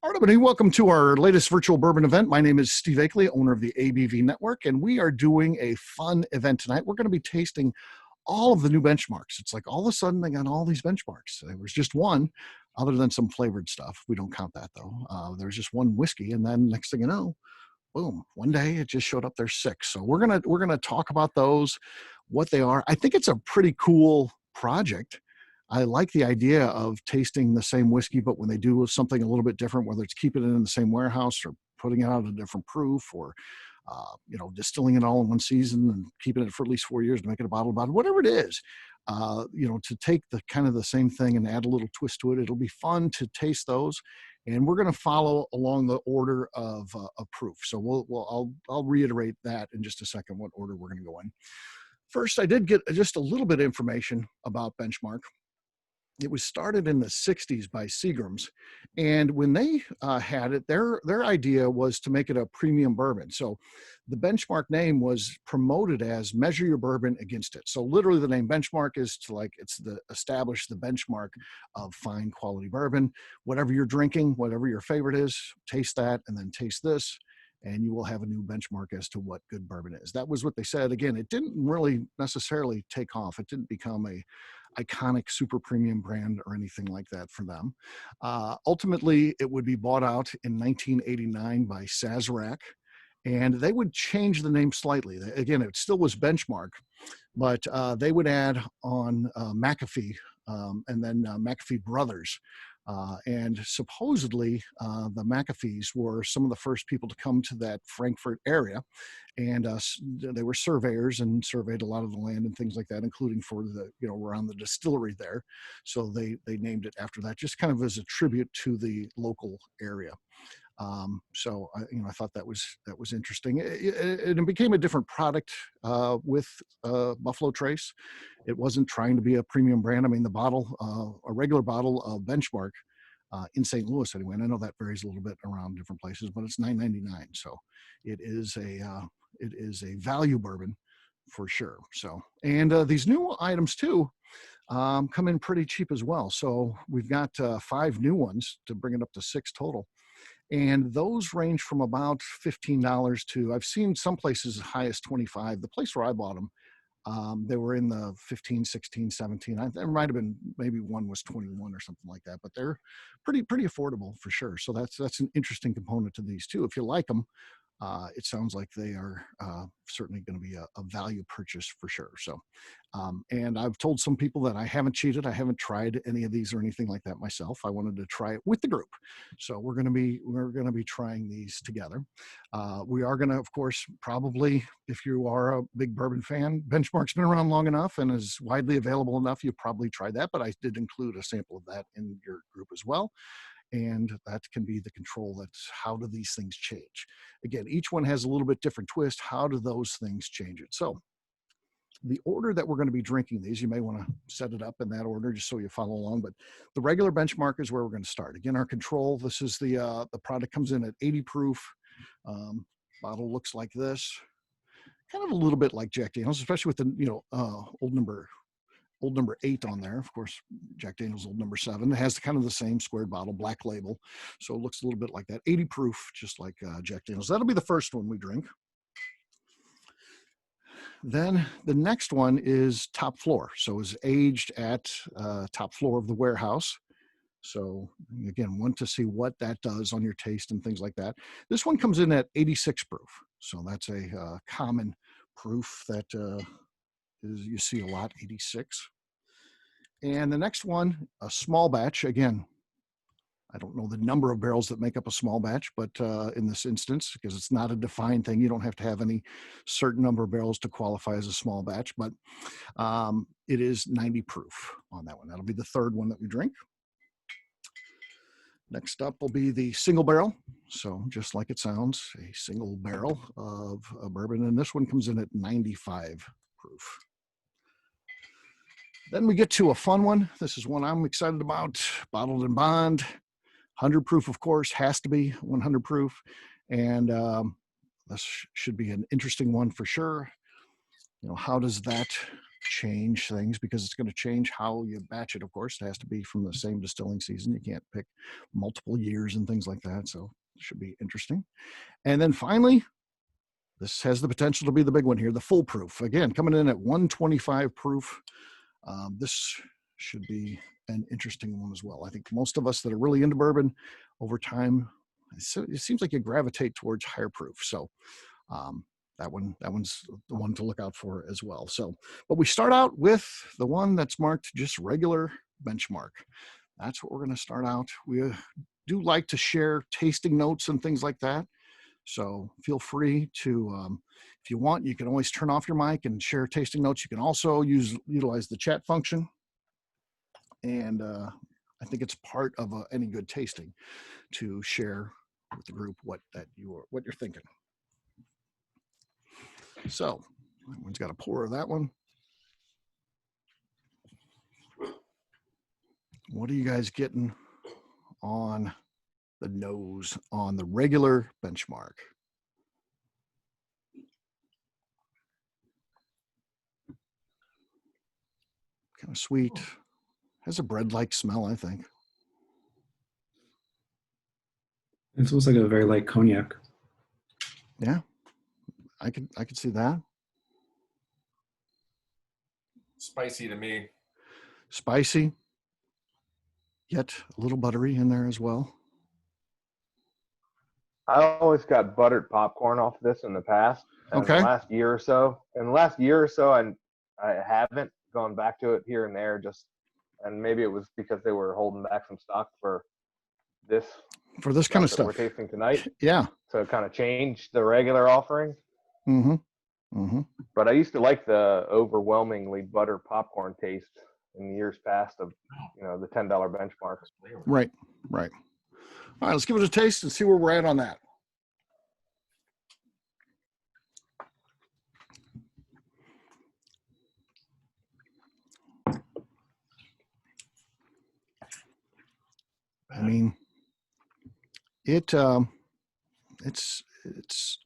All right, everybody, welcome to our latest virtual bourbon event. My name is Steve Akley, owner of the ABV Network, and we are doing a fun event tonight. We're going to be tasting all of the new benchmarks. It's like all of a sudden they got all these benchmarks. There was just one, other than some flavored stuff. We don't count that though. There was just one whiskey, and then next thing you know, boom! One day it just showed up. There's six. So we're gonna talk about those, what they are. I think it's a pretty cool project. I like the idea of tasting the same whiskey, but when they do something a little bit different, whether it's keeping it in the same warehouse or putting it out at a different proof, or distilling it all in one season and keeping it for at least 4 years to make it a bottle, whatever it is, to take the kind of the same thing and add a little twist to it. It'll be fun to taste those, and we're going to follow along the order of proof. So I'll reiterate that in just a second, what order we're going to go in. First, I did get just a little bit of information about Benchmark. It was started in the 60s by Seagram's, and when they had it, their idea was to make it a premium bourbon. So the Benchmark name was promoted as measure your bourbon against it. So literally the name Benchmark is to establish the benchmark of fine quality bourbon. Whatever you're drinking, whatever your favorite is, taste that and then taste this, and you will have a new benchmark as to what good bourbon is. That was what they said. Again, it didn't really necessarily take off. It didn't become a iconic super premium brand or anything like that for them. Ultimately, it would be bought out in 1989 by Sazerac, and they would change the name slightly. Again, it still was Benchmark, but they would add on McAfee, and then McAfee Brothers. And supposedly the McAfees were some of the first people to come to that Frankfurt area, and they were surveyors and surveyed a lot of the land and things like that, including for the around the distillery there. So they named it after that, just kind of as a tribute to the local area. So I thought that was interesting. It became a different product with Buffalo Trace. It wasn't trying to be a premium brand. I mean, the bottle, a regular bottle of Benchmark in St. Louis anyway, and I know that varies a little bit around different places, but it's $9.99. So it is a value bourbon for sure. So, and these new items too come in pretty cheap as well. So we've got 5 new ones to bring it up to 6 total. And those range from about $15 to, I've seen some places as high as $25. The place where I bought them, they were in the 15, 16, 17. There might have been, maybe one was 21 or something like that, but they're pretty affordable for sure. So that's an interesting component to these too. If you like them, it sounds like they are certainly going to be a value purchase for sure. So, and I've told some people that I haven't cheated. I haven't tried any of these or anything like that myself. I wanted to try it with the group. So we're going to be trying these together. We are going to, of course, probably, if you are a big bourbon fan, Benchmark's been around long enough and is widely available enough, you probably tried that, but I did include a sample of that in your group as well. And that can be the control. That's how do these things change? Again, each one has a little bit different twist. How do those things change it? So the order that we're going to be drinking these, you may want to set it up in that order just so you follow along. But the regular Benchmark is where we're going to start. Again, our control, this is the product comes in at 80 proof. Bottle looks like this. Kind of a little bit like Jack Daniels, especially with the old number 8 on there. Of course, Jack Daniels Old Number 7. It has kind of the same squared bottle, black label. So it looks a little bit like that. 80 proof, just like Jack Daniels. That'll be the first one we drink. Then the next one is Top Floor. So it's aged at top floor of the warehouse. So again, want to see what that does on your taste and things like that. This one comes in at 86 proof. So that's a common proof that you see a lot, 86. And the next one, a small batch. Again, I don't know the number of barrels that make up a small batch, but in this instance, because it's not a defined thing, you don't have to have any certain number of barrels to qualify as a small batch, but it is 90 proof on that one. That'll be the third one that we drink. Next up will be the single barrel. So just like it sounds, a single barrel of a bourbon. And this one comes in at 95 proof. Then we get to a fun one. This is one I'm excited about. Bottled in Bond. 100 proof, of course, has to be 100 proof. And this should be an interesting one for sure. How does that change things because it's going to change how you batch it. Of course, it has to be from the same distilling season. You can't pick multiple years and things like that. So it should be interesting. And then finally, this has the potential to be the big one here, the full proof. Again, coming in at 125 proof. This should be an interesting one as well. I think most of us that are really into bourbon over time, it seems like you gravitate towards higher proof. So that one's the one to look out for as well. So, but we start out with the one that's marked just regular benchmark. That's what we're going to start out. We do like to share tasting notes and things like that. So feel free to, if you want, you can always turn off your mic and share tasting notes. You can also utilize the chat function. And I think it's part of any good tasting to share with the group what you're thinking. So everyone's got a pour of that one. What are you guys getting on the nose on the regular benchmark? Kind of sweet. Has a bread-like smell, I think. It feels like a very light cognac. Yeah, I could see that. Spicy to me. Spicy, yet a little buttery in there as well. I always got buttered popcorn off this in the past. And Okay. In the last year or so, I haven't gone back to it here and there. And maybe it was because they were holding back some stock for this kind of stuff we're tasting tonight. Yeah. So kind of change the regular offering. Mm-hmm. Mm-hmm. But I used to like the overwhelmingly butter popcorn taste in years past of, the $10 benchmark. Right. All right, let's give it a taste and see where we're at on that. I mean, it's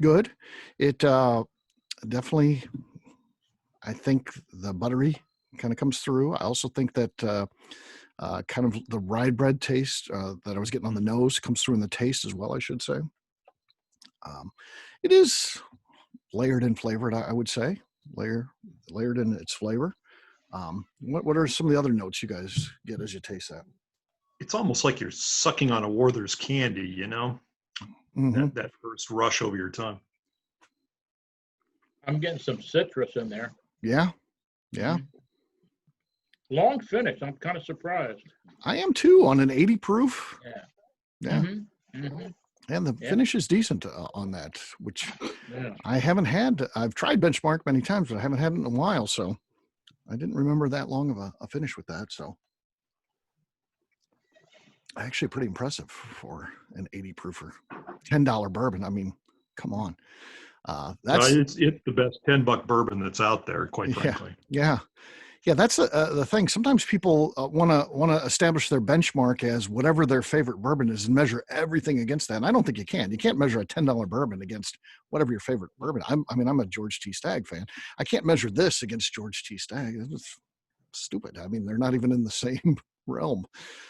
good. It definitely, I think the buttery kind of comes through. I also think that kind of the rye bread taste that I was getting on the nose comes through in the taste as well, I should say. It is layered and flavored, I would say. Layered in its flavor. What are some of the other notes you guys get as you taste that? It's almost like you're sucking on a Werther's candy, Mm-hmm. that first rush over your tongue. I'm getting some citrus in there. Yeah. Long finish. I'm kind of surprised. I am too on an 80 proof. Yeah. Mm-hmm. Mm-hmm. And the finish is decent on that, which Yeah. I haven't had. I've tried benchmark many times, but I haven't had it in a while. So I didn't remember that long of a finish with that. So actually pretty impressive for an 80 proofer, $10 bourbon. I mean, come on. It's the best $10 bourbon that's out there, quite frankly. Yeah. That's the thing. Sometimes people want to establish their benchmark as whatever their favorite bourbon is and measure everything against that. And I don't think you can. You can't measure a $10 bourbon against whatever your favorite bourbon. I'm a George T. Stagg fan. I can't measure this against George T. Stagg. It's stupid. I mean, they're not even in the same realm.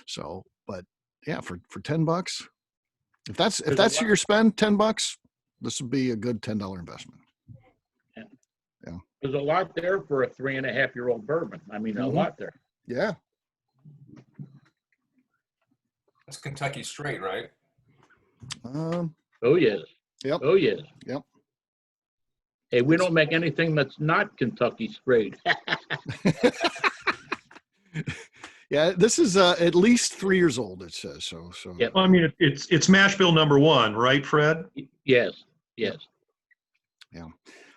So, but yeah, for $10, if that's what you're spend, $10, this would be a good $10 investment. Yeah. There's a lot there for a 3.5-year-old bourbon. I mean, a lot there. Yeah. That's Kentucky straight, right? Oh, yes. Yep. Oh, yes. Yep. Hey, we don't make anything that's not Kentucky straight. Yeah, this is at least 3 years old, it says. So. Yep. Well, I mean, it's mash bill number 1, right, Fred? Yes. Yeah.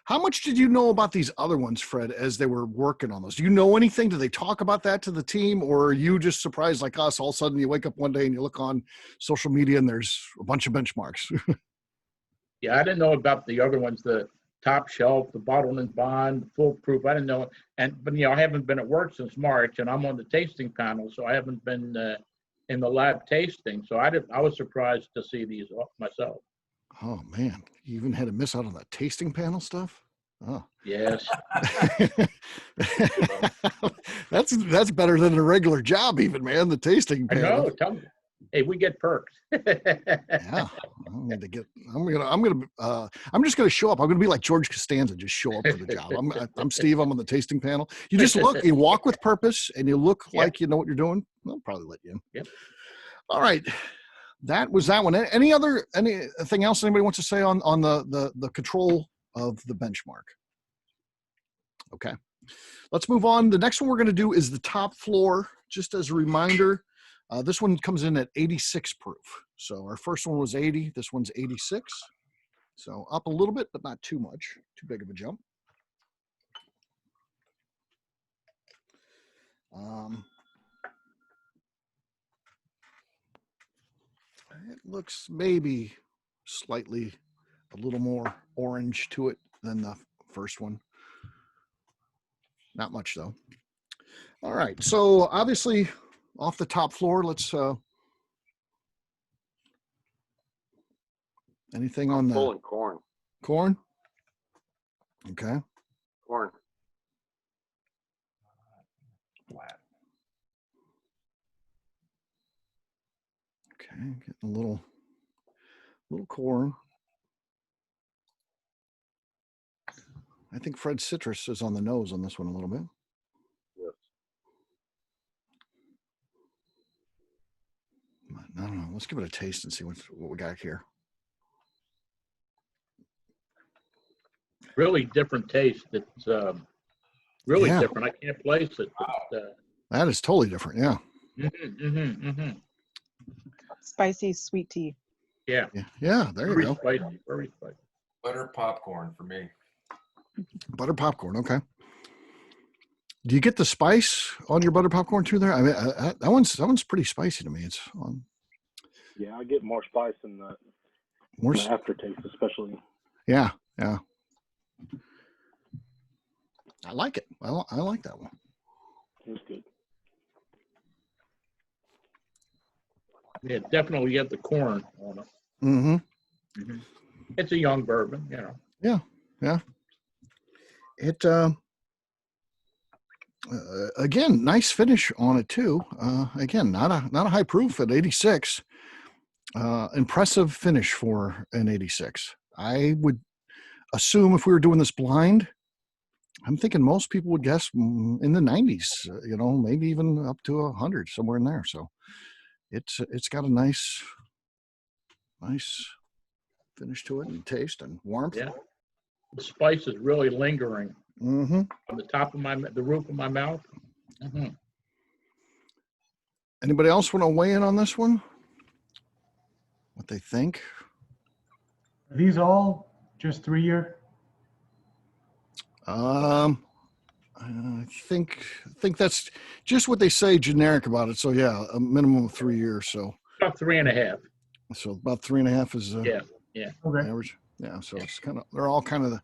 How much did you know about these other ones, Fred, as they were working on those? Do you know anything? Do they talk about that to the team, or are you just surprised like us? All of a sudden, you wake up one day and you look on social media and there's a bunch of benchmarks. Yeah, I didn't know about the other ones, the top shelf, the bottled and bond, foolproof. I didn't know. But I haven't been at work since March, and I'm on the tasting panel, so I haven't been in the lab tasting. So I was surprised to see these myself. Oh man, you even had to miss out on the tasting panel stuff? Oh. Yes. That's better than a regular job, even, man. The tasting I panel. know. Tell me. Hey, we get perks. Yeah, I need to get. I'm just gonna show up. I'm gonna be like George Costanza, just show up for the job. I'm Steve. I'm on the tasting panel. You just look. You walk with purpose, and you look Yeah. like you know what you're doing. They'll probably let you in. Yep. All right, that was that one. Anything else anybody wants to say on the control of the benchmark? Okay, let's move on. The next one we're going to do is the top floor. Just as a reminder, this one comes in at 86 proof. So our first one was 80. This one's 86. So up a little bit, but not too much. Too big of a jump. It looks maybe slightly a little more orange to it than the first one. Not much though. All right, so obviously off the top floor, let's anything on the pulling corn. corn? Okay. Corn. Flat. Okay, getting a little corn. I think Fred Citrus is on the nose on this one a little bit. Yes. I don't know. Let's give it a taste and see what we got here. Really different taste. It's really Yeah. different. I can't place it. But, That is totally different. Yeah. Spicy sweet tea. Yeah. Yeah. There you Very go. spicy. Very spicy. Butter popcorn for me. Butter popcorn. Okay. Do you get the spice on your butter popcorn too? There. I mean, that one's pretty spicy to me. It's on Yeah, I get more spice in the more. aftertaste, especially. Yeah. Yeah. I like it. I like that one. It's good. Yeah, definitely get the corn on it. Mm-hmm. It's a young bourbon, you know. Yeah. It again, nice finish on it too. Again, not a high proof at 86. Impressive finish for an 86. I would assume if we were doing this blind, I'm thinking most people would guess in the 90s. Maybe even up to 100, somewhere in there. So it's got a nice finish to it and taste and warmth. Yeah. The spice is really lingering Mm-hmm. on the top of the roof of my mouth. Anybody else want to weigh in on this one? What they think? Are these all just 3-year? I think that's just what they say generic about it. So yeah, a minimum of 3 years. So About 3.5. So about 3.5 is Yeah. Okay. average. Yeah. So it's they're all kind of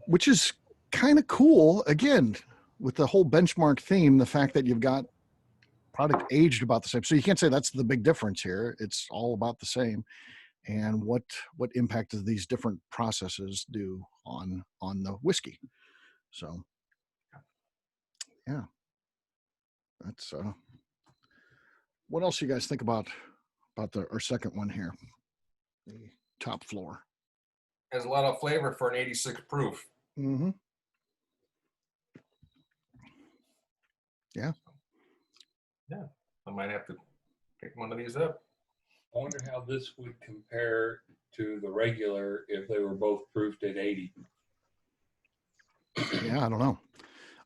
which is kind of cool. Again, with the whole benchmark theme, the fact that you've got product aged about the same. So you can't say that's the big difference here. It's all about the same. And what impact do these different processes do on the whiskey? So yeah, that's what else you guys think about our second one here, the top floor? Has a lot of flavor for an 86 proof. Mm-hmm. Yeah. Yeah, I might have to pick one of these up. I wonder how this would compare to the regular if they were both proofed at 80. Yeah, I don't know.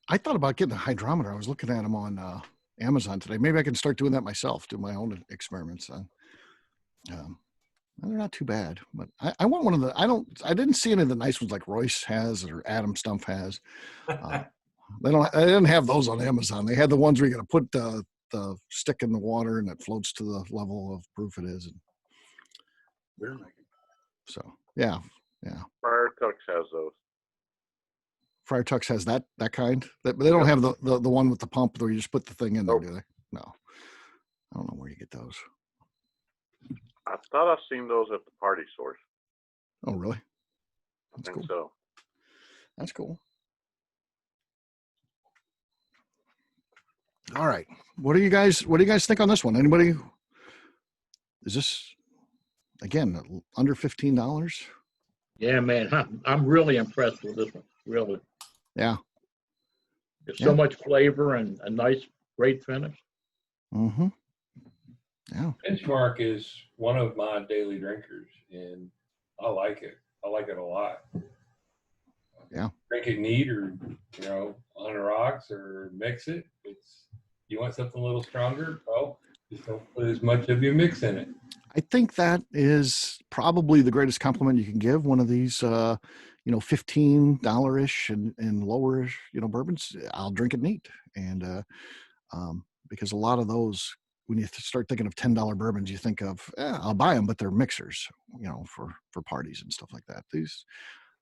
I thought about getting a hydrometer. I was looking at them on Amazon today. Maybe I can start doing that myself, do my own experiments. They're not too bad, but I want one of the. I didn't see any of the nice ones like Royce has or Adam Stumpf has. They didn't have those on Amazon. They had the ones where you're going to put the stick in the water and it floats to the level of proof it is. And so yeah. Friar Tuck's has those. Friar Tuck's has that kind. But they don't have the one with the pump where you just put the thing in there, do they? No. I don't know where you get those. I thought I've seen those at the party source. Oh, really? I think so. That's cool. All right. What do you guys think on this one? Anybody? Is this again under $15? Yeah, man, I'm really impressed with this one. Really, Yeah. there's so much flavor and a nice, great finish. Mm-hmm. Yeah. Benchmark is one of my daily drinkers, and I like it. I like it a lot. Yeah. Drink it neat, or on the rocks, or mix it. You want something a little stronger? Well, just don't put as much of your mix in it. I think that is probably the greatest compliment you can give one of these, $15-ish and lower-ish, bourbons. I'll drink it neat. And because a lot of those, when you start thinking of $10 bourbons, you think of, I'll buy them, but they're mixers, for parties and stuff like that. These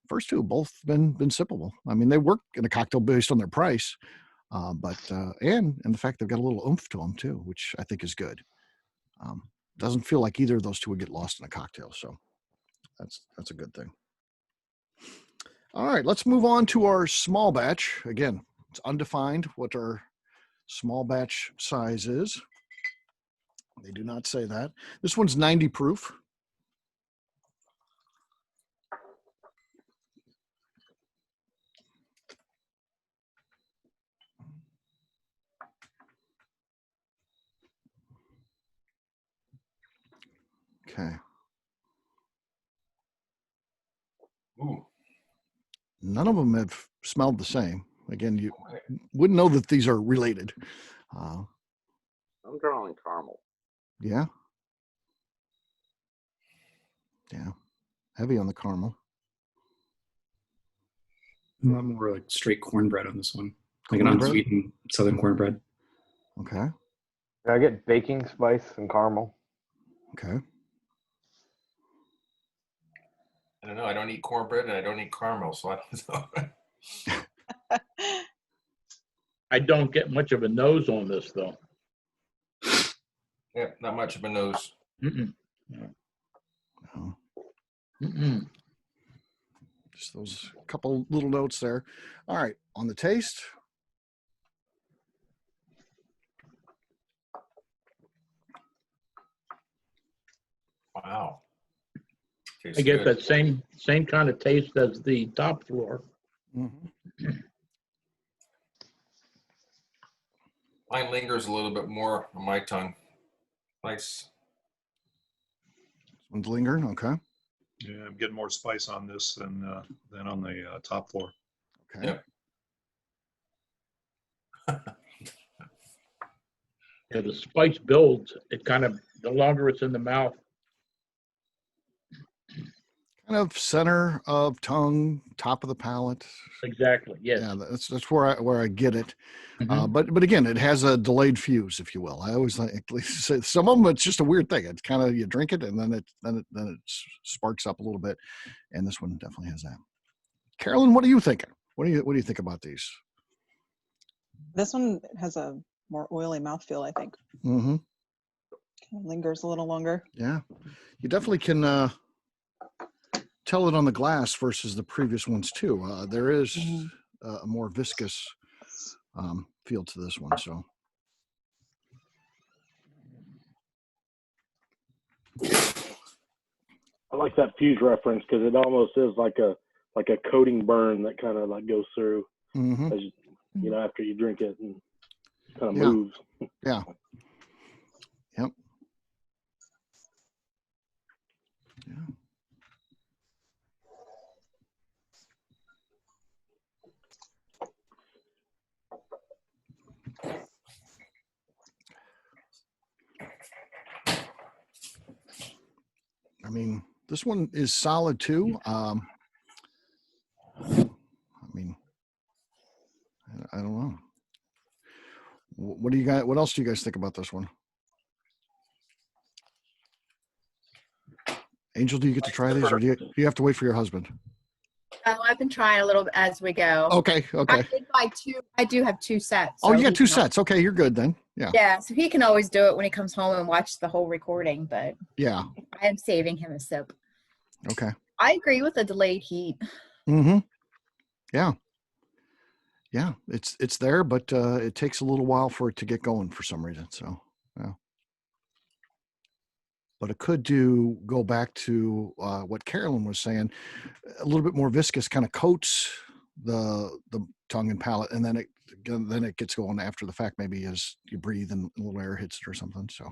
first two have both been sippable. I mean, they work in a cocktail based on their price, and the fact they've got a little oomph to them too, which I think is good. Doesn't feel like either of those two would get lost in a cocktail, so that's a good thing. All right, let's move on to our small batch. Again, it's undefined what our small batch size is. They do not say that. This one's 90 proof. Okay. Ooh. None of them have smelled the same. Again, you wouldn't know that these are related. I'm drawing caramel. Yeah. Yeah. Heavy on the caramel. A lot more like straight cornbread on this one, like Cornbread? an unsweetened southern cornbread. Okay. I get baking spice and caramel. Okay. I don't know. I don't eat cornbread and I don't eat caramel, so I don't know. I don't get much of a nose on this though. Yeah, not much of a nose. Mm-mm. No. Mm-mm. Just those couple little notes there. All right. On the taste. Wow. Tastes I get good. that same kind of taste as the top floor. Mm-hmm. Mine lingers a little bit more on my tongue. Nice. One's lingering. Okay. Yeah, I'm getting more spice on this than on the top floor. Okay. Yep. Yeah, the spice builds. It kind of, the longer it's in the mouth. Kind of center of tongue, top of the palate. Exactly. Yes. Yeah, that's where I get it. Mhm. But again, it has a delayed fuse, if you will. I always like say some of them. It's just a weird thing. It's kind of you drink it and then it sparks up a little bit, and this one definitely has that. Carolyn, what are you thinking? What do you think about these? This one has a more oily mouthfeel, I think. Mm-hmm. Kind of lingers a little longer. Yeah, you definitely can tell it on the glass versus the previous ones too. There is a more viscous feel to this one. So I like that fuse reference because it almost is like a coating burn that kind of like goes through as after you drink it and kind of moves. Yeah. Yep. Yeah. I mean, this one is solid too. I mean, I don't know. What do you guys? What else do you guys think about this one? Angel, do you get to try these, or do you have to wait for your husband? Oh, I've been trying a little bit as we go. Okay. I did buy two. I do have two sets. Oh, so you got he two can sets. Okay, you're good then. Yeah. Yeah, so he can always do it when he comes home and watch the whole recording, but Yeah. I am saving him a sip. Okay. I agree with the delayed heat. Mm-hmm. Yeah. Yeah, it's there, but it takes a little while for it to get going for some reason. So, yeah. But it could go back to what Carolyn was saying, a little bit more viscous, kind of coats the tongue and palate, and then it gets going after the fact, maybe as you breathe and a little air hits it or something. So,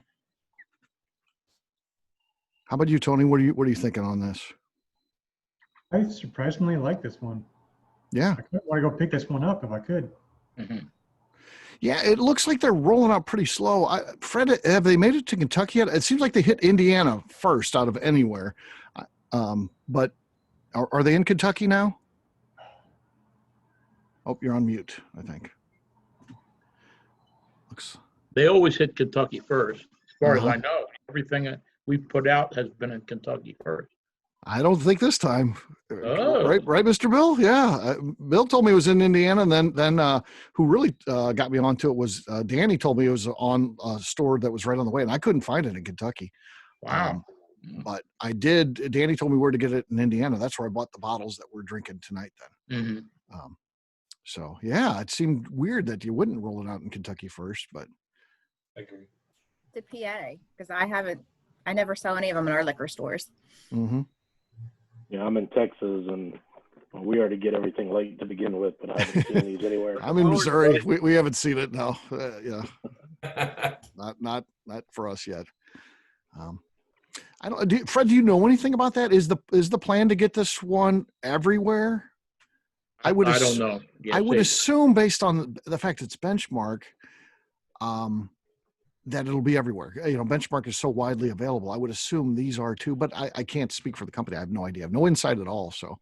how about you, Tony? What are you thinking on this? I surprisingly like this one. Yeah. I want to go pick this one up if I could. Mm-hmm. Yeah, it looks like they're rolling out pretty slow. Fred, have they made it to Kentucky yet? It seems like they hit Indiana first out of anywhere. But are they in Kentucky now? Oh, you're on mute, I think. They always hit Kentucky first. As far as I know, everything we put out has been in Kentucky first. I don't think this time. Oh. Right, Mr. Bill? Yeah. Bill told me it was in Indiana, and then who really got me onto it was Danny told me it was on a store that was right on the way, and I couldn't find it in Kentucky. Wow. But Danny told me where to get it in Indiana. That's where I bought the bottles that we're drinking tonight then. Mm-hmm. So, yeah, it seemed weird that you wouldn't roll it out in Kentucky first, but. I agree. To PA, because I never saw any of them in our liquor stores. Mm-hmm. Yeah, I'm in Texas, and we already get everything late to begin with, but I haven't seen these anywhere. I'm in Missouri. We haven't seen it now. Yeah, not for us yet. I don't. Fred, do you know anything about that? Is the plan to get this one everywhere? I don't know. Yeah, I would assume, based on the fact it's Benchmark, that it'll be everywhere. Benchmark is so widely available. I would assume these are too, but I can't speak for the company. I have no idea. I have no insight at all. So,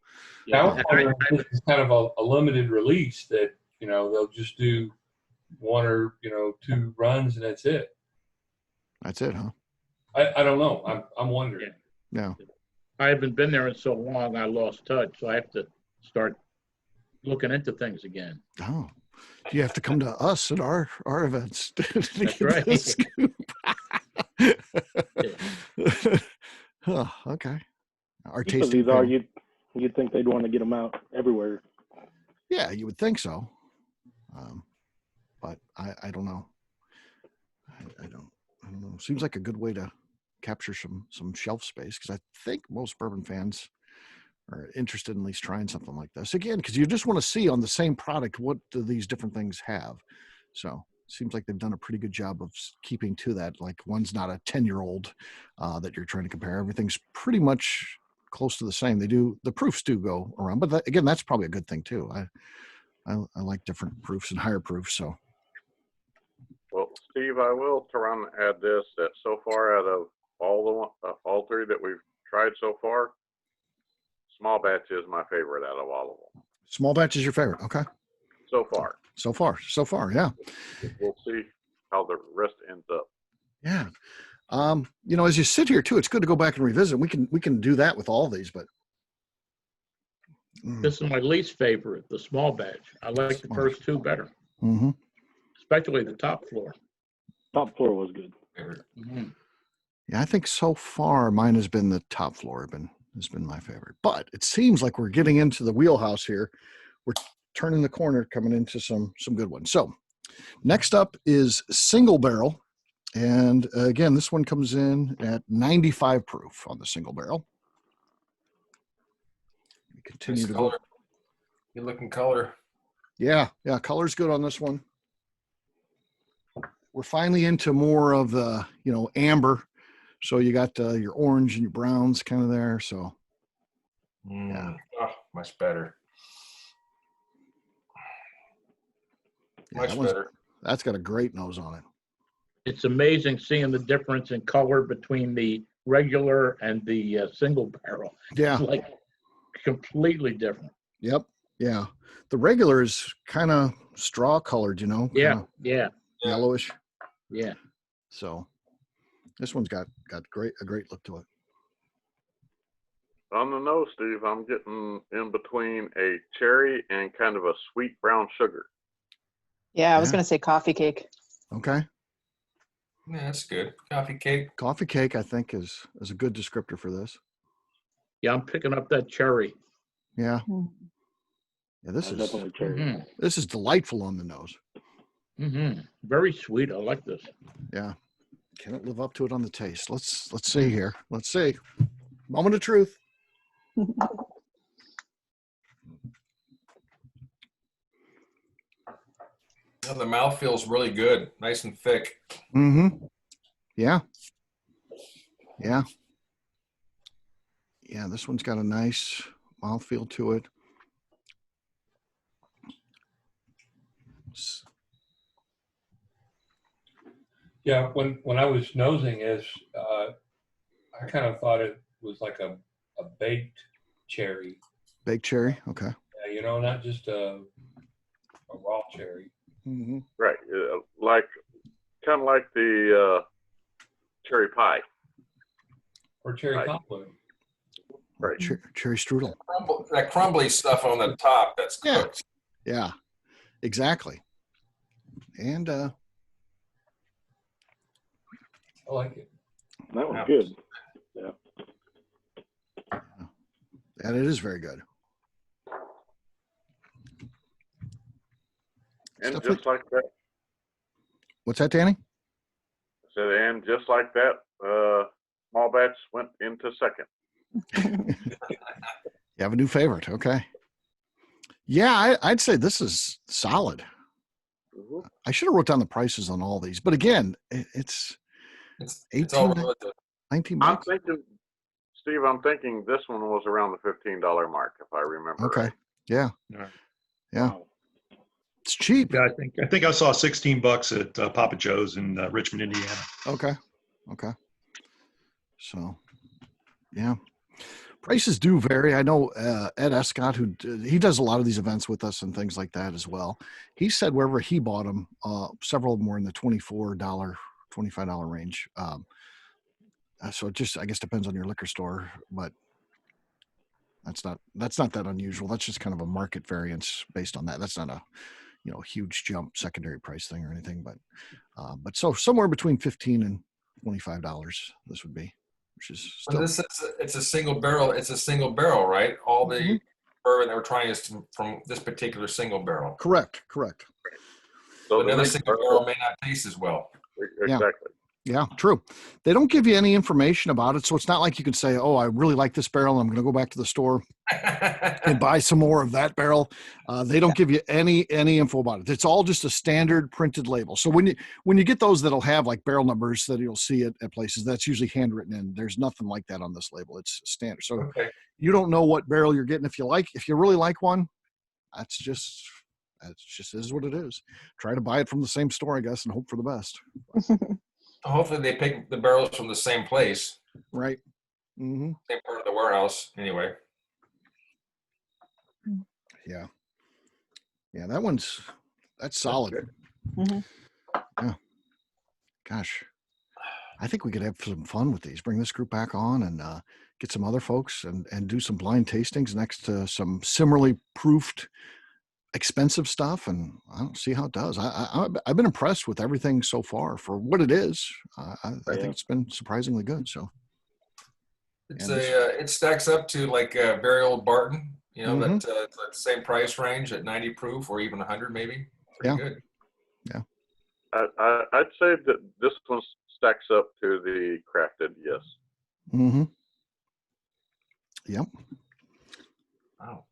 yeah, this is kind of a limited release that they'll just do one or 2 runs and that's it. That's it, huh? I don't know. I'm wondering. Yeah. I haven't been there in so long. I lost touch, so I have to start looking into things again. Oh. You have to come to us at our events to That's get right. the scoop. Oh, okay. Our Because tasting these are, you'd think they'd want to get them out everywhere. Yeah, you would think so. But I don't know. I don't know. Seems like a good way to capture some shelf space, because I think most bourbon fans are interested in at least trying something like this. Again, because you just want to see on the same product, what do these different things have? So it seems like they've done a pretty good job of keeping to that. Like, one's not a 10-year-old that you're trying to compare. Everything's pretty much close to the same. The proofs do go around, but again, that's probably a good thing too. I like different proofs and higher proofs. So. Well, Steve, I will add this, that so far out of all 3 that we've tried so far, small batch is my favorite out of all of them. Small batch is your favorite. Okay. So far. Yeah. We'll see how the rest ends up. Yeah. As you sit here too, it's good to go back and revisit. We can do that with all these, but. This is my least favorite, the small batch. I like the first 2 better. Mm-hmm. Especially the top floor. Top floor was good. Mm-hmm. Yeah, I think so far mine has been the top floor has been my favorite. But it seems like we're getting into the wheelhouse here. We're turning the corner, coming into some good ones. So next up is single barrel. And again, this one comes in at 95 proof on the single barrel. We continue Nice to color. go. Good looking color. Yeah, color's good on this one. We're finally into more of the, amber. So you got your orange and your browns kind of there. So, yeah. Oh, much better. Yeah, Much better. That's got a great nose on it. It's amazing seeing the difference in color between the regular and the single barrel. Yeah. It's like completely different. Yep. Yeah. The regular is kind of straw colored, Yeah. Yeah. Yellowish. Yeah. So this one's got a great look to it. On the nose, Steve, I'm getting in between a cherry and kind of a sweet brown sugar. Yeah, I was going to say coffee cake. Okay. Yeah, that's good. Coffee cake. Coffee cake, I think, is a good descriptor for this. Yeah, I'm picking up that cherry. Yeah. Yeah, this is definitely cherry. this is delightful on the nose. Very sweet. I like this. Yeah. Can it live up to it on the taste? Let's see here. Let's see. Moment of truth. Oh, the mouth feels really good, nice and thick. Mm-hmm. Yeah. Yeah. Yeah, this one's got a nice mouthfeel to it. Yeah, when I was nosing this, I kind of thought it was like a baked cherry. Baked cherry, okay. Yeah, you know, not just a raw cherry. Mm-hmm. Right. Like, kind of like the cherry pie. Or cherry Right. complet. Right. Cherry strudel. That crumbly stuff on the top that's Yeah. cooked. Yeah, exactly. And I like it. That one's good. Yeah. and it is very good. And Stuff just like that, What's that, Danny? I said, and just like that, small batch went into second. You have a new favorite. Okay. Yeah, I'd say this is solid. Mm-hmm. I should have wrote down the prices on all these, but again, it's It's all 18, relative. 19 I'm bucks. thinking, Steve, I'm thinking this one was around the $15 mark, if I remember Okay. right. Yeah. Yeah. Yeah. Wow. It's cheap. Yeah, I think I saw $16 at Papa Joe's in Richmond, Indiana. Okay. Okay. So, yeah. Prices do vary. I know Ed Escott, he does a lot of these events with us and things like that as well. He said wherever he bought them, several of them were in the $24, $25 range. So it just, I guess, depends on your liquor store, but that's not that unusual. That's just kind of a market variance based on that. That's not a huge jump secondary price thing or anything, but so somewhere between $15 and $25 this would be, which is still. But it's a single barrel. It's a single barrel, right? All the bourbon that we're trying is from this particular single barrel. Correct. So Another single barrel may not taste as well. Exactly. Yeah, true. They don't give you any information about it, so it's not like you could say, "Oh, I really like this barrel. I'm going to go back to the store and buy some more of that barrel." They don't give you any info about it. It's all just a standard printed label. So when you get those that'll have like barrel numbers that you'll see at places, that's usually handwritten in. There's nothing like that on this label. It's standard. So you don't know what barrel you're getting. If you really like one, that's just is what it is. Try to buy it from the same store, I guess, and hope for the best. Hopefully they pick the barrels from the same place. Right. Mm-hmm. Same part of the warehouse, anyway. Yeah. Yeah, that's solid. Mm-hmm. Yeah. Gosh. I think we could have some fun with these. Bring this group back on and get some other folks and do some blind tastings next to some similarly proofed expensive stuff, and I don't see how it does. I've been impressed with everything so far for what it is. I think it's been surprisingly good. So it stacks up to like a very old Barton, Mhm. that same price range at 90 proof or even 100 maybe. Pretty good. Yeah. I'd say that this one stacks up to the crafted, yes. Mm-hmm. Yep. Wow.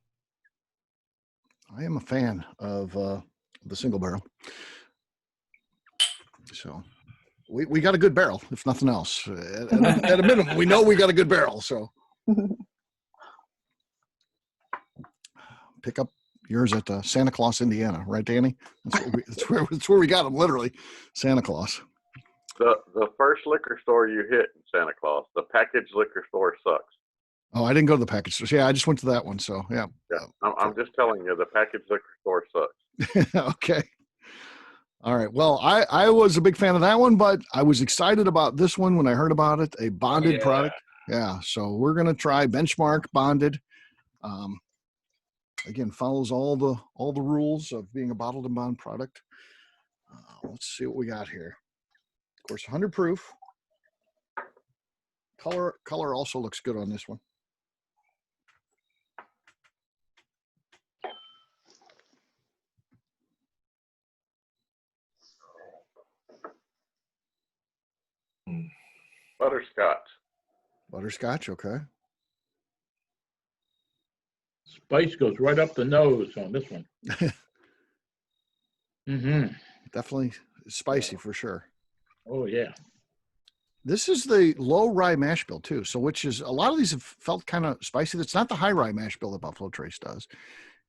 I am a fan of the single barrel. So we got a good barrel, if nothing else. At a minimum, we know we got a good barrel. So pick up yours at Santa Claus, Indiana, right, Danny? That's where we got them, literally, Santa Claus. The first liquor store you hit in Santa Claus, the packaged liquor store sucks. Oh, I didn't go to the package store. Yeah, I just went to that one. So yeah. I'm just telling you, the packaged liquor store sucks. Okay. All right. Well, I was a big fan of that one, but I was excited about this one when I heard about it, a bonded product. Yeah. So we're going to try Benchmark bonded. Again, follows all the rules of being a bottled and bond product. Let's see what we got here. Of course, 100 proof. Color also looks good on this one. Butterscotch. Butterscotch, okay. Spice goes right up the nose on this one. Definitely spicy for sure. Oh, yeah. This is the low rye mash bill too. So which is, a lot of these have felt kind of spicy. That's not the high rye mash bill that Buffalo Trace does.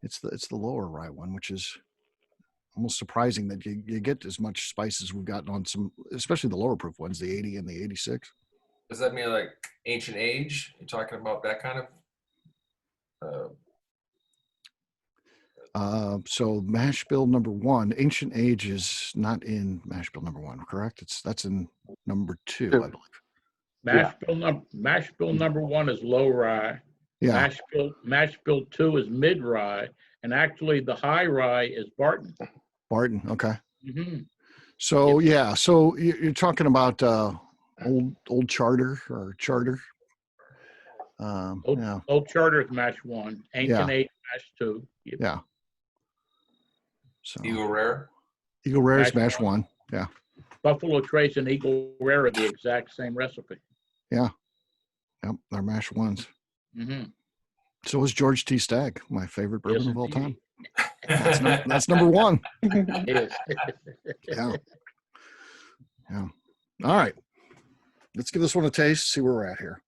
It's the lower rye one, which is almost surprising that you get as much spice as we've gotten on some, especially the lower proof ones, the 80 and the 86. Does that mean like ancient age? You're talking about that kind of? So mash bill number 1, ancient age is not in mash bill number 1, correct? That's in number 2, I believe. Mash bill number 1 is low rye. Yeah. Mash bill 2 is mid rye, and actually the high rye is Barton. Barton, okay. So yeah, so you're talking about old Charter or Charter. Old Charter is mash 1, ancient age mash 2. Yeah. So Eagle Rare. Eagle Rare is mash 1. Yeah. Buffalo Trace and Eagle Rare are the exact same recipe. Yeah. Yep, they're mash 1s. So is George T. Stagg, my favorite bourbon of all time. That's number 1. It is. Yeah. Yeah. All right. Let's give this one a taste, see where we're at here.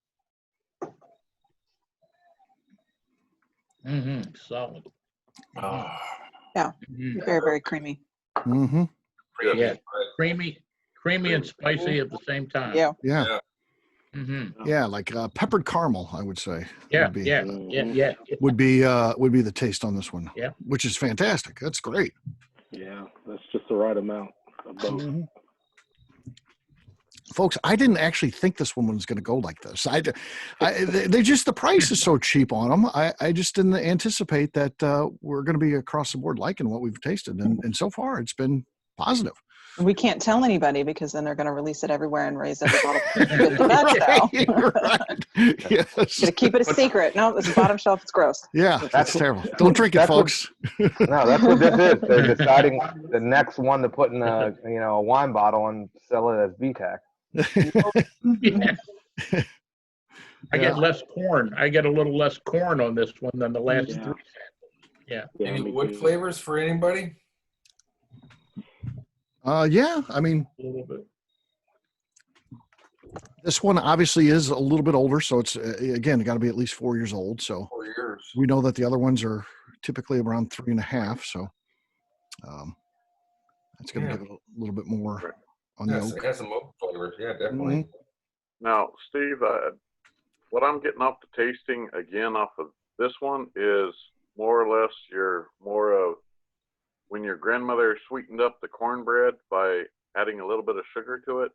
Solid. Yeah. Very, very creamy. Yeah. Creamy and spicy at the same time. Yeah. Yeah. Yeah, like peppered caramel, I would say. Yeah, Would be the taste on this one. Yeah. Which is fantastic. That's great. Yeah, that's just the right amount of both. Folks, I didn't actually think this one was going to go like this. They just, the price is so cheap on them. I just didn't anticipate that we're going to be across the board liking what we've tasted. And so far, it's been positive. We can't tell anybody because then they're going to release it everywhere and raise every bottle. Good for that, though. Right. Yes. Gonna keep it a secret. No, this is bottom shelf. It's gross. Yeah, that's terrible. Don't drink it, folks. No, that's what this is. They're deciding the next one to put in a wine bottle and sell it as VTAC. I get less corn. I get a little less corn on this one than the last 3. Yeah. Any wood flavors for anybody? Yeah, I mean, A little bit. this one obviously is a little bit older, so it's again got to be at least 4 years old. So 4 years. We know that the other ones are typically around 3.5. So that's going to give it a little bit more on the oak. It has some oak flavors. Yeah, definitely. Now, Steve, what I'm getting off the tasting again off of this one is more or less more of when your grandmother sweetened up the cornbread by adding a little bit of sugar to it.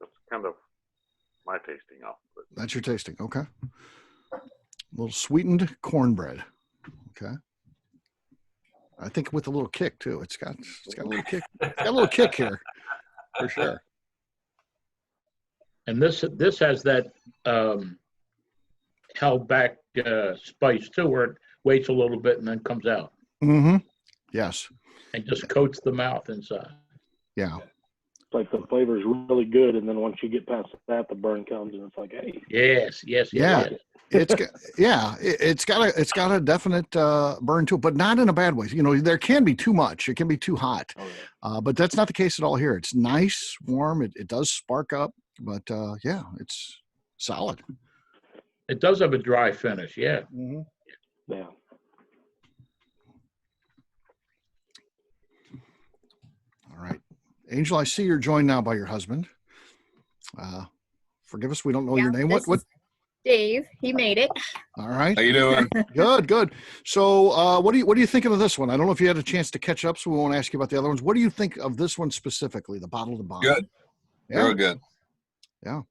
That's kind of my tasting off of it. That's your tasting. Okay. A little sweetened cornbread. Okay. I think with a little kick too. It's got a little kick. It's got a little kick here, for sure. And this has that held back spice too, where it waits a little bit and then comes out. Yes. And just coats the mouth inside. Yeah. It's like the flavor's really good, and then once you get past that, the burn comes, and it's like, hey. Yes. Yeah. It's got a definite burn to it, but not in a bad way. You know, there can be too much. It can be too hot. But that's not the case at all here. It's nice, warm. It does spark up, but yeah, it's solid. It does have a dry finish. Yeah. Yeah. All right. Angel, I see you're joined now by your husband. Forgive us, we don't know your name. What? Dave. He made it. All right. How you doing? Good. So what are you thinking of this one? I don't know if you had a chance to catch up, so we won't ask you about the other ones. What do you think of this one specifically, the Bottled and Bond? Good. Yeah. Real good. Yeah.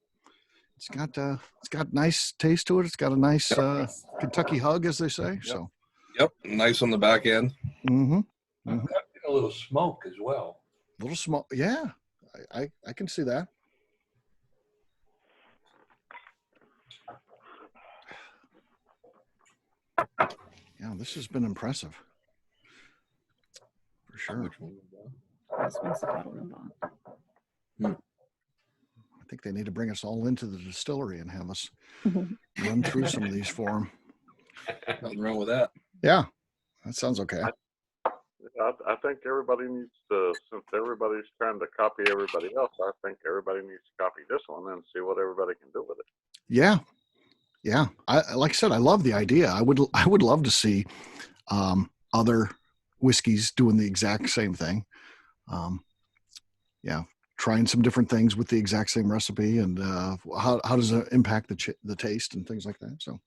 It's got nice taste to it. It's got a nice Kentucky hug, as they say. So. Yep. Nice on the back end. A little smoke as well. A little smoke. Yeah. I can see that. Yeah, this has been impressive. For sure. This one's the Bottled and Bond. I think they need to bring us all into the distillery and have us run through some of these for them. Nothing wrong with that. Yeah, that sounds okay. I think everybody needs to, since everybody's trying to copy everybody else, I think everybody needs to copy this one and see what everybody can do with it. Yeah. Yeah. Like I said, I love the idea. I would love to see other whiskeys doing the exact same thing. Yeah. Trying some different things with the exact same recipe and how does it impact the taste and things like that. So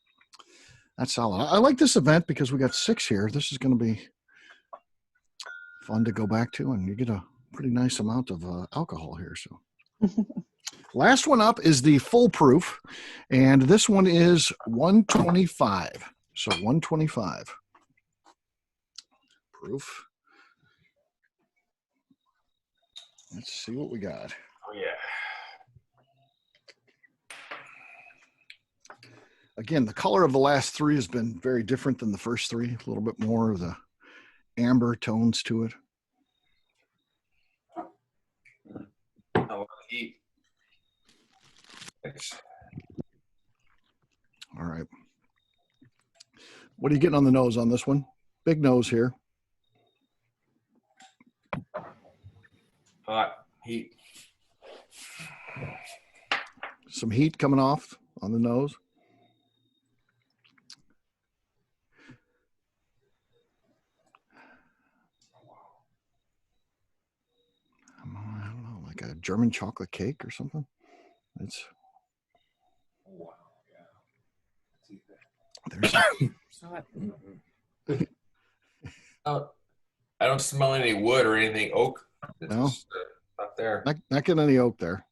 that's solid. I like this event because we got 6 here. This is going to be fun to go back to, and you get a pretty nice amount of alcohol here. So last one up is the full proof, and this one is 125. So 125 proof. Let's see what we got. Oh, yeah. Again, the color of the last 3 has been very different than the first 3. A little bit more of the amber tones to it. A lot of heat. Thanks. All right. What are you getting on the nose on this one? Big nose here. Hot heat. Some heat coming off on the nose. I don't know, like a German chocolate cake or something. It's there's Oh, I don't smell any wood or anything oak. It's No. just, not there. not getting any oak there.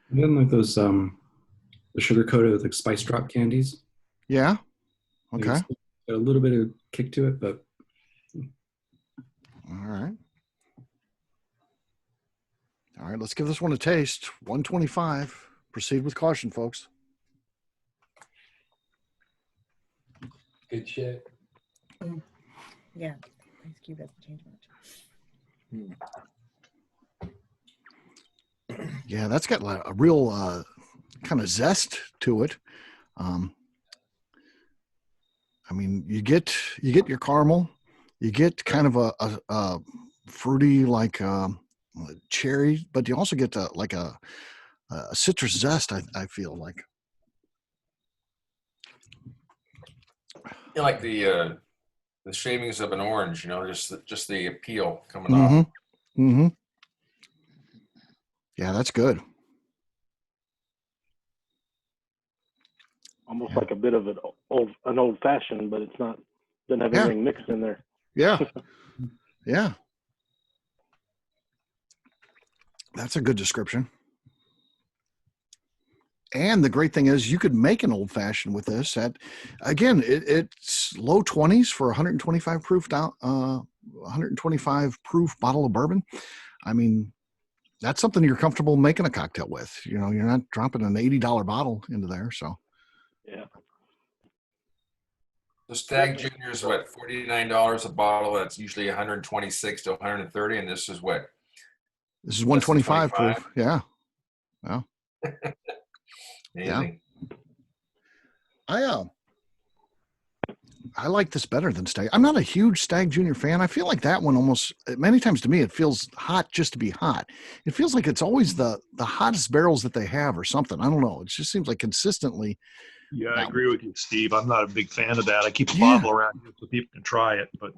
Then like those the sugar coated like spice drop candies. Yeah. Like, Okay. it's got a little bit of kick to it, but All right. All right, let's give this one a taste. 125. Proceed with caution, folks. Good shit. Yeah. Ice cube doesn't change much. Yeah, that's got like a real kind of zest to it. I mean, you get your caramel, you get kind of a fruity like cherry, but you also get like a citrus zest. I feel like. You like the shavings of an orange, just the appeal coming off. Mm-hmm. Yeah, that's good. Almost like a bit of an old fashioned, but it's not. Doesn't have anything mixed in there. Yeah. Yeah. That's a good description. And the great thing is you could make an old fashioned with this at, again, it's low 20s for 125 proof 125 proof bottle of bourbon. I mean, that's something you're comfortable making a cocktail with. You're not dropping an $80 bottle into there. So yeah. The Stag Junior is what, $49 a bottle. That's usually 126 to 130, and this is what? This is 125 proof. Yeah. Well. Yeah. I like this better than Stag. I'm not a huge Stag Junior fan. I feel like that one almost many times to me it feels hot just to be hot. It feels like it's always the hottest barrels that they have or something. I don't know. It just seems like consistently. Yeah, I agree with you, Steve. I'm not a big fan of that. I keep a bottle around here so people can try it, but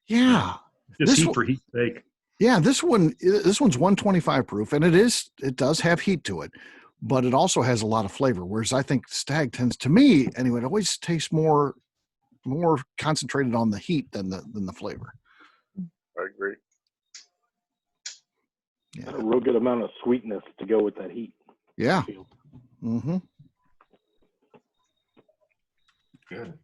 yeah, just heat for heat's sake. Yeah, this one's 125 proof, and it does have heat to it, but it also has a lot of flavor. Whereas I think Stag tends, to me anyway, it always tastes more concentrated on the heat than the flavor. I agree. Yeah. A real good amount of sweetness to go with that heat. Yeah. Mm-hmm. Good.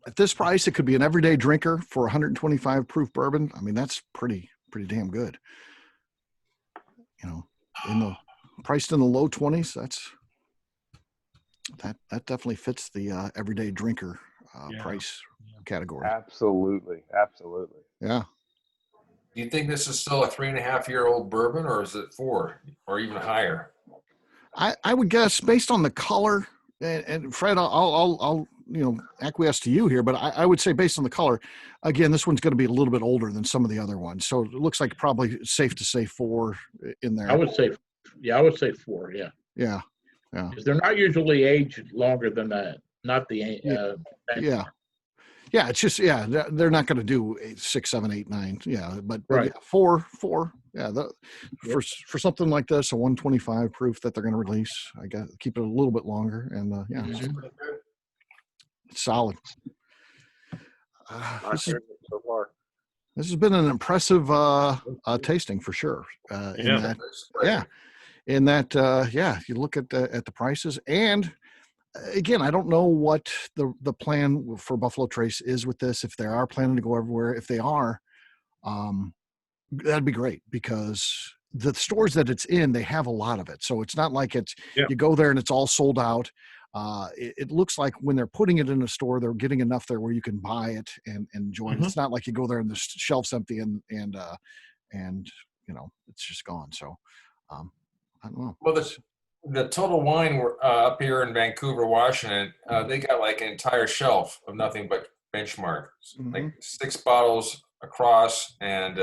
At this price, it could be an everyday drinker for 125 proof bourbon. I mean, that's pretty damn good. Priced in the low 20s. That definitely fits the everyday drinker price category. Absolutely. Yeah. Do you think this is still a 3.5-year-old bourbon, or is it 4 or even higher? I would guess based on the color, and Fred, I'll acquiesce to you here, but I would say based on the color, again, this one's going to be a little bit older than some of the other ones. So it looks like probably safe to say 4 in there. I would say 4. Yeah. Yeah. 'Cause they're not usually aged longer than that. Not the Yeah. Yeah, it's just they're not going to do 6, 7, 8, 9. Yeah, but Right. 4. Yeah, for something like this, a 125 proof that they're going to release, I got keep it a little bit longer, and it's solid. My favorite so far. This has been an impressive tasting for sure. In that, you look at the prices, and again, I don't know what the plan for Buffalo Trace is with this. If they are planning to go everywhere, if they are, that'd be great, because the stores that it's in, they have a lot of it. So it's not like you go there and it's all sold out. It looks like when they're putting it in a store, they're getting enough there where you can buy it and enjoy it. It's not like you go there and the shelf's empty and it's just gone. So I don't know. Well, the Total Wine up here in Vancouver, Washington, they got like an entire shelf of nothing but benchmark, like 6 bottles across, and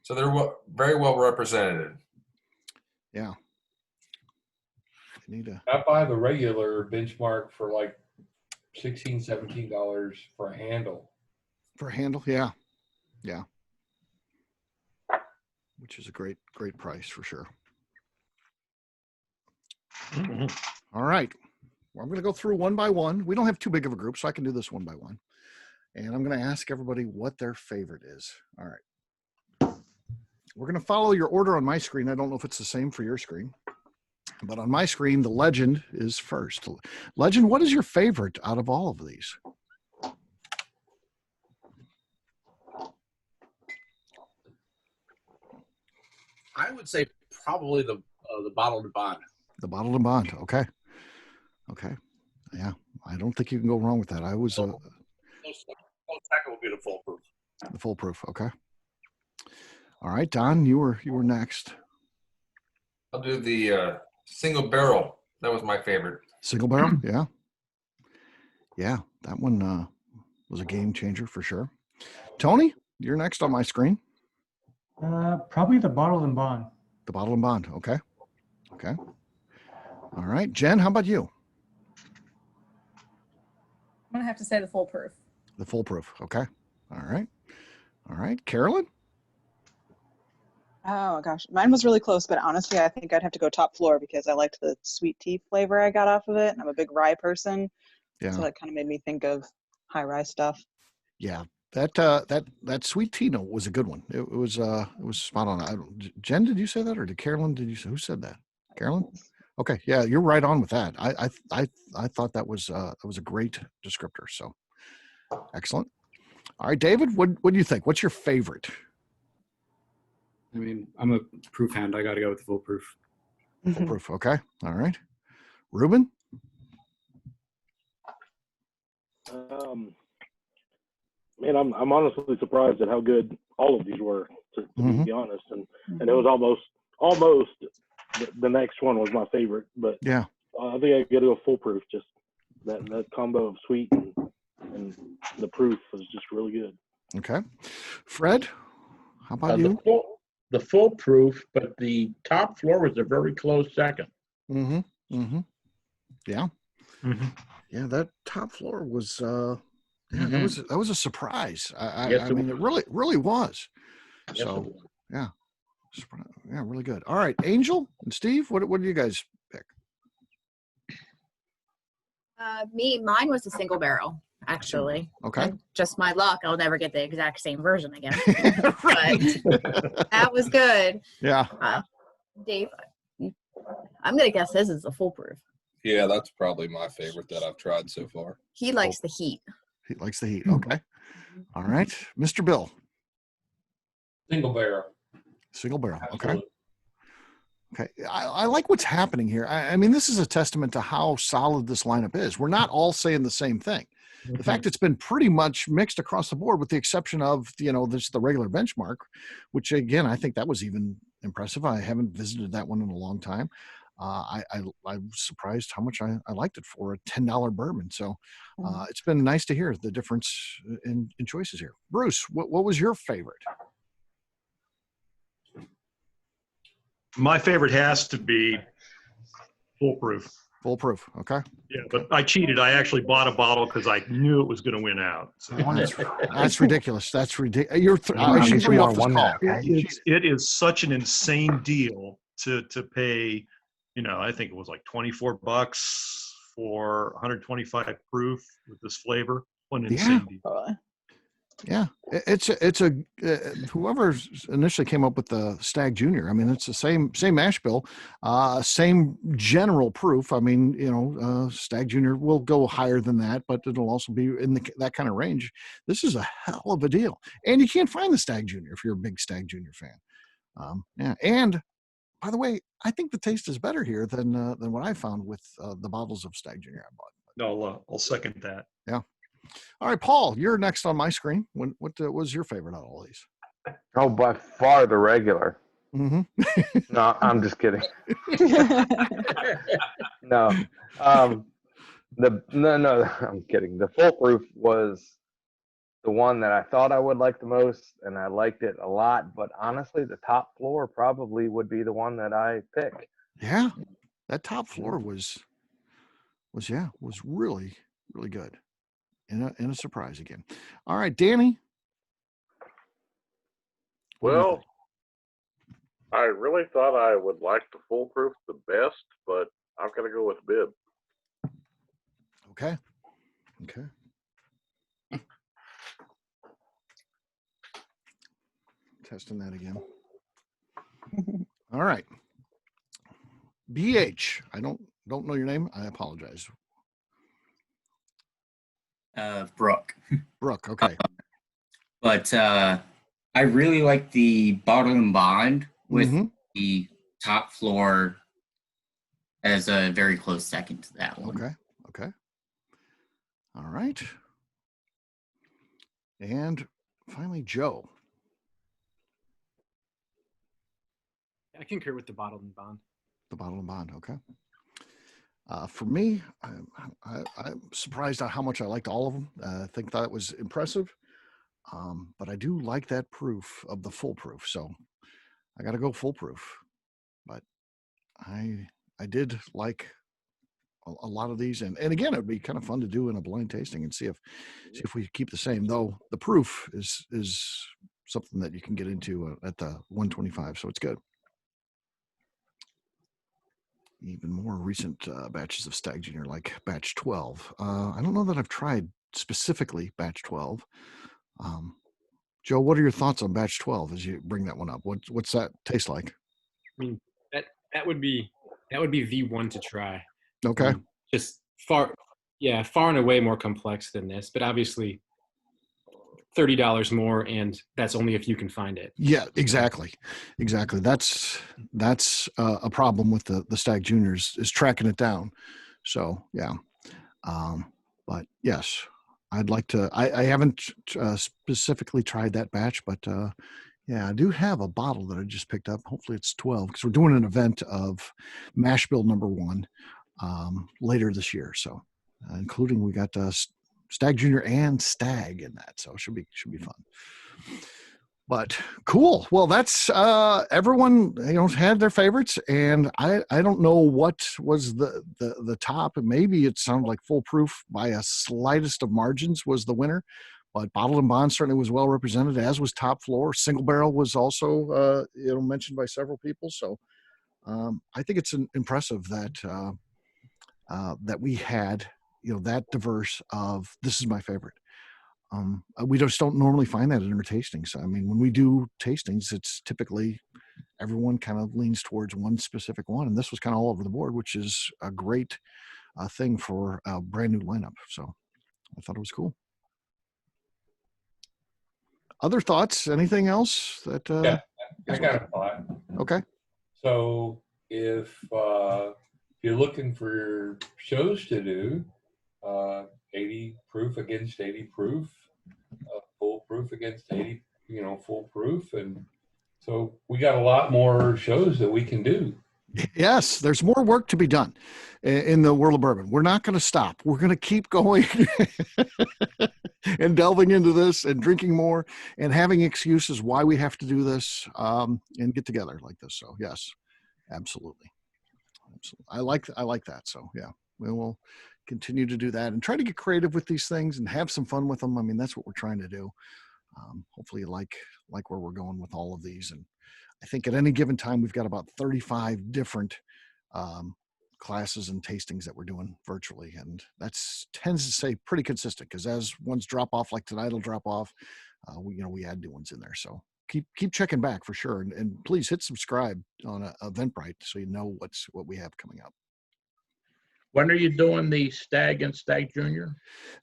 so they're very well represented. Yeah. I buy the regular benchmark for like $16, $17 for a handle. For a handle, yeah. Which is a great price for sure. All right. Well, I'm going to go through one by one. We don't have too big of a group, so I can do this one by one. And I'm going to ask everybody what their favorite is. All right. We're going to follow your order on my screen. I don't know if it's the same for your screen, but on my screen, the Legend is first. Legend, what is your favorite out of all of these? I would say probably the bottled and bond. The bottled and bond. Okay. Yeah. I don't think you can go wrong with that. I was Second will be the full proof. The full proof. Okay. All right, Don, you were next. I'll do the single barrel. That was my favorite. Single barrel. Yeah. That one was a game changer for sure. Tony, you're next on my screen. Probably the bottled and bond. The bottled and bond. Okay. All right, Jen, how about you? I'm gonna have to say the full proof. The full proof. Okay. All right, Carolyn. Oh gosh, mine was really close, but honestly, I think I'd have to go top floor because I liked the sweet tea flavor I got off of it, and I'm a big rye person. Yeah. So that kind of made me think of high rye stuff. Yeah. That sweet tea note was a good one. It was spot on. Jen, did you say that, or did Carolyn? Did you say, who said that? Carolyn? Okay. Yeah, you're right on with that. I thought that was a great descriptor. So excellent. All right, David, what do you think? What's your favorite? I mean, I'm a proof hound. I got to go with the full proof. Full proof. Okay. All right. Ruben? Man, I'm honestly surprised at how good all of these were, to be honest. And it was almost the next one was my favorite. But yeah, I think I got to go full proof. Just that combo of sweet and the proof was just really good. Okay. Fred, how about you? The full proof, but the top floor was a very close second. Yeah. Yeah, that top floor was that was a surprise. I mean, it really was. Yes, so yeah, really good. All right, Angel and Steve, what do you guys pick? Mine was a single barrel, actually. Okay. And just my luck, I'll never get the exact same version again. But that was good. Yeah. Dave, I'm gonna guess this is a full proof. Yeah, that's probably my favorite that I've tried so far. He likes the heat. He likes the heat. Okay. All right, Mr. Bill. Single barrel. Single barrel. Absolutely. Okay. I like what's happening here. I mean, this is a testament to how solid this lineup is. We're not all saying the same thing. The fact it's been pretty much mixed across the board, with the exception of this the regular benchmark, which again I think that was even impressive. I haven't visited that one in a long time. I was surprised how much I liked it for a $10 bourbon. So it's been nice to hear the difference in choices here. Bruce, what was your favorite? My favorite has to be Foolproof. Foolproof. Okay. Yeah, but I cheated. I actually bought a bottle because I knew it was going to win out. So. That's ridiculous. That's ridiculous. I should throw you off this call. It is such an insane deal to pay. I think it was like $24 for 125 proof with this flavor. What an insane deal. Yeah, it's a whoever initially came up with the Stag Junior. I mean, it's the same mash bill, same general proof. I mean, Stag Junior will go higher than that, but it'll also be in that kind of range. This is a hell of a deal, and you can't find the Stag Junior if you're a big Stag Junior fan. Yeah, and by the way, I think the taste is better here than what I found with the bottles of Stag Junior I bought. No, I'll second that. Yeah. All right, Paul, you're next on my screen. What was your favorite out of all these? Oh, by far the regular. Mm-hmm. No, I'm just kidding. No, no, I'm kidding. The Foolproof was the one that I thought I would like the most, and I liked it a lot. But honestly, the top floor probably would be the one that I pick. Yeah, that top floor was really, really good. In a surprise again. All right, Danny. Well, I really thought I would like the Foolproof the best, but I'm going to go with Bib. Okay. Testing that again. All right. BH. I don't know your name. I apologize. Brooke. Brooke, okay. But I really like the Bottle and Bond with the top floor as a very close second to that one. Okay. All right. And finally, Joe. I concur with the Bottle and Bond. The Bottle and Bond, okay. For me, I'm surprised at how much I liked all of them. I think that was impressive. But I do like that proof of the Foolproof. So I got to go Foolproof. But I did like a lot of these. And again, it would be kind of fun to do in a blind tasting and see if we keep the same, though the proof is something that you can get into at the 125. So it's good. Even more recent batches of Stag Junior, like batch 12. I don't know that I've tried specifically batch 12. Joe, what are your thoughts on batch 12 as you bring that one up? What's that taste like? I mean, that would be the one to try. Okay. Just far and away more complex than this, but obviously $30 more, and that's only if you can find it. Yeah, exactly. That's a problem with the Stag Juniors is tracking it down. So yeah, but yes, I'd like to. I haven't specifically tried that batch, but yeah, I do have a bottle that I just picked up. Hopefully it's 12 because we're doing an event of Mash Bill #1 later this year. So including we got Stag Junior and Stag in that, so it should be fun. But cool. Well, that's everyone had their favorites, and I don't know what was the top. And maybe it sounded like Foolproof by a slightest of margins was the winner, but Bottled and Bond certainly was well represented, as was Top Floor. Single Barrel was also mentioned by several people. So I think it's impressive that that we had that diverse of this is my favorite. We just don't normally find that in our tastings. I mean, when we do tastings, it's typically everyone kind of leans towards one specific one, and this was kind of all over the board, which is a great thing for a brand new lineup. So I thought it was cool. Other thoughts? Anything else that? Yeah, I got a thought. Okay. So if you're looking for shows to do, 80 proof against 80 proof, foolproof against 80, foolproof. And so we got a lot more shows that we can do. Yes, there's more work to be done in the world of bourbon. We're not going to stop. We're going to keep going and delving into this and drinking more and having excuses why we have to do this and get together like this. So yes, absolutely. I like that. So yeah, we will continue to do that and try to get creative with these things and have some fun with them. I mean, that's what we're trying to do. Hopefully you like where we're going with all of these. And I think at any given time, we've got about 35 different classes and tastings that we're doing virtually. And that's tends to stay pretty consistent because as ones drop off, like tonight will drop off, we add new ones in there. So keep checking back for sure. And please hit subscribe on Eventbrite so you know what we have coming up. When are you doing the Stag and Stag Junior?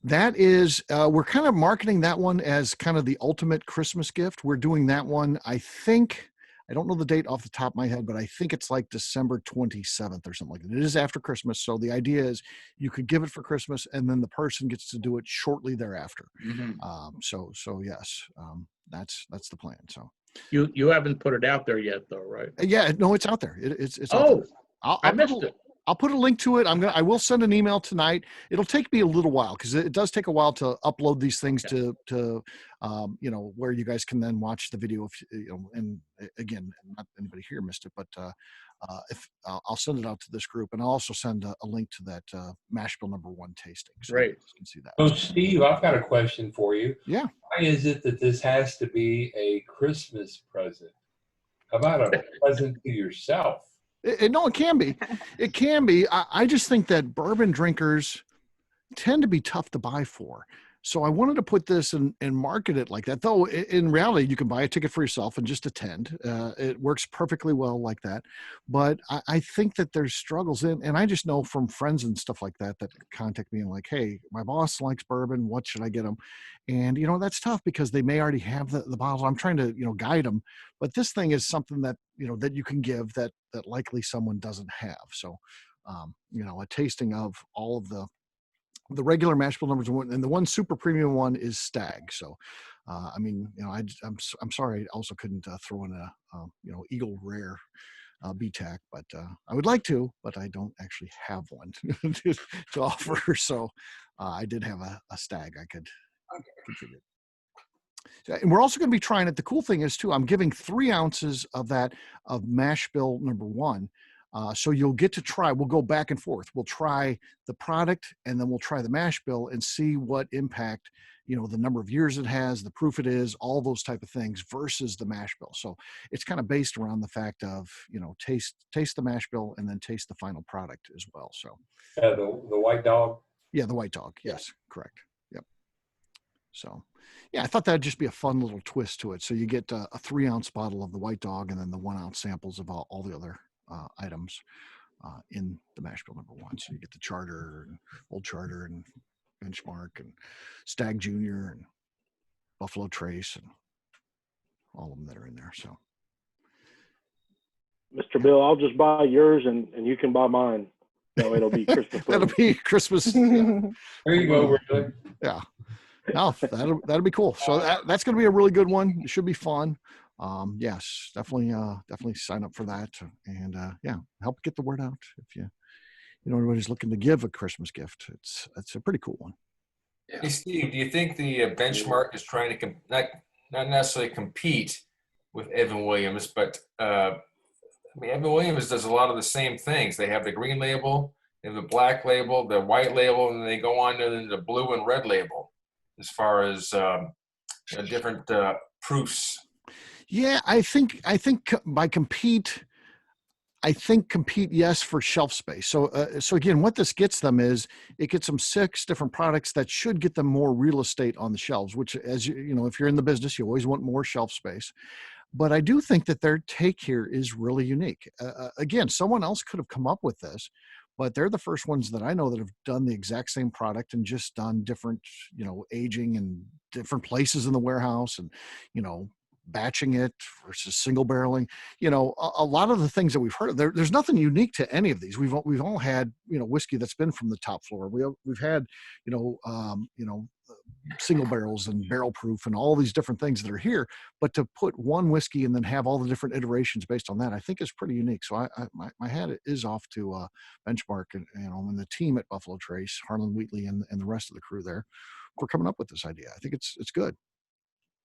That is, we're kind of marketing that one as kind of the ultimate Christmas gift. We're doing that one, I don't know the date off the top of my head, but I think it's like December 27th or something like that. It is after Christmas. So the idea is you could give it for Christmas and then the person gets to do it shortly thereafter. So yes, that's the plan. So you haven't put it out there yet though, right? Yeah, no, it's out there. It's out there. I missed it. I'll put a link to it. I will send an email tonight. It'll take me a little while because it does take a while to upload these things to where you guys can then watch the video. And again, not anybody here missed it, but if I'll send it out to this group, and I'll also send a link to that mash bill #1 tasting. So Great. you can see that. So Steve, I've got a question for you. Yeah. Why is it that this has to be a Christmas present? How about a present to yourself? No, it can be. It can be. I just think that bourbon drinkers tend to be tough to buy for. So I wanted to put this and market it like that. Though in reality, you can buy a ticket for yourself and just attend. It works perfectly well like that. But I think that there's struggles and I just know from friends and stuff like that contact me and like, hey, my boss likes bourbon. What should I get them? And, that's tough because they may already have the bottle. I'm trying to, guide them. But this thing is something that, that you can give that likely someone doesn't have. So, a tasting of all of the regular mash bill #1 and the one super premium one is Stag. So, I'm sorry. I also couldn't throw in a, Eagle Rare BTAC, but I would like to, but I don't actually have one to offer. So I did have a Stag I could contribute. And we're also going to be trying it. The cool thing is too, I'm giving 3 ounces of mash bill #1. So you'll get to try, we'll go back and forth. We'll try the product and then we'll try the mash bill and see what impact, the number of years it has, the proof it is, all those type of things versus the mash bill. So it's kind of based around the fact of, taste the mash bill and then taste the final product as well. So the white dog. Yeah, the white dog. Yes, correct. Yep. So yeah, I thought that'd just be a fun little twist to it. So you get a 3 ounce bottle of the white dog and then the 1 ounce samples of all the other items in the mash bill #1. So you get the Charter and Old Charter and Benchmark and Stag Junior and Buffalo Trace and all of them that are in there. So Mr. Bill, I'll just buy yours and you can buy mine. No, it'll be Christmas. That'll be Christmas. Yeah. There you go, Ridley. Yeah. No, that'll be cool. So that's going to be a really good one. It should be fun. Yes, definitely sign up for that and help get the word out. If anybody's looking to give a Christmas gift, it's a pretty cool one. Hey Steve, do you think the Benchmark is trying to not necessarily compete with Evan Williams, but Evan Williams does a lot of the same things. They have the green label, they have the black label, the white label, and they go on to the blue and red label as far as different proofs. Yeah, I think by compete, yes, for shelf space. So again, what this gets them is it gets them 6 different products that should get them more real estate on the shelves, which as if you're in the business, you always want more shelf space. But I do think that their take here is really unique. Again, someone else could have come up with this, but they're the first ones that I know that have done the exact same product and just done different, aging and different places in the warehouse and, batching it versus single barreling. You know, a lot of the things that we've heard, there's nothing unique to any of these. We've all had, you know, whiskey that's been from the top floor. We've had, you know, single barrels and barrel proof and all these different things that are here, but to put one whiskey and then have all the different iterations based on that, I think is pretty unique. So my hat is off to Benchmark and, you know, and the team at Buffalo Trace, Harlan Wheatley and the rest of the crew there for coming up with this idea. I think it's good.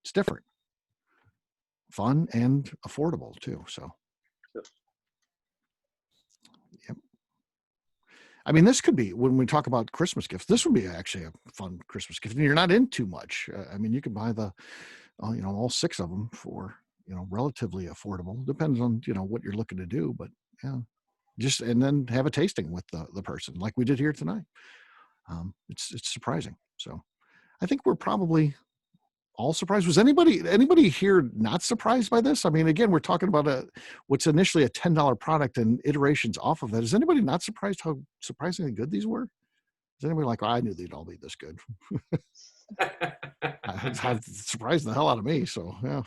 It's different, fun, and affordable too. So, yep. I mean, this could be, when we talk about Christmas gifts, this would be actually a fun Christmas gift. And you're not in too much. I mean, you can buy you know, all 6 of them for, you know, relatively affordable. Depends on, you know, what you're looking to do, but yeah, and then have a tasting with the person like we did here tonight. It's surprising. So I think we're probably all surprised. Was anybody here not surprised by this? I mean, again, we're talking about what's initially a $10 product and iterations off of that. Is anybody not surprised how surprisingly good these were? Is anybody like, oh, I knew they'd all be this good? It surprised the hell out of me. So yeah.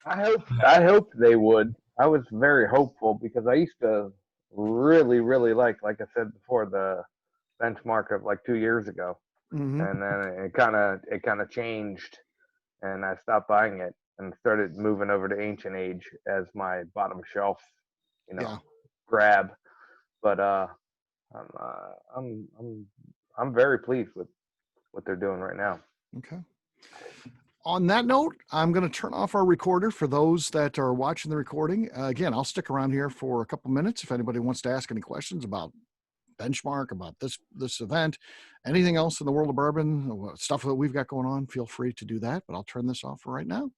I hoped they would. I was very hopeful because I used to really, really like I said before, the Benchmark of like 2 years ago. Mm-hmm. And then it kind of changed, and I stopped buying it and started moving over to Ancient Age as my bottom shelf, you know, grab. But I'm very pleased with what they're doing right now. Okay. On that note, I'm going to turn off our recorder for those that are watching the recording. Again, I'll stick around here for a couple minutes if anybody wants to ask any questions about Benchmark, about this event, anything else in the world of bourbon, stuff that we've got going on. Feel free to do that, but I'll turn this off for right now.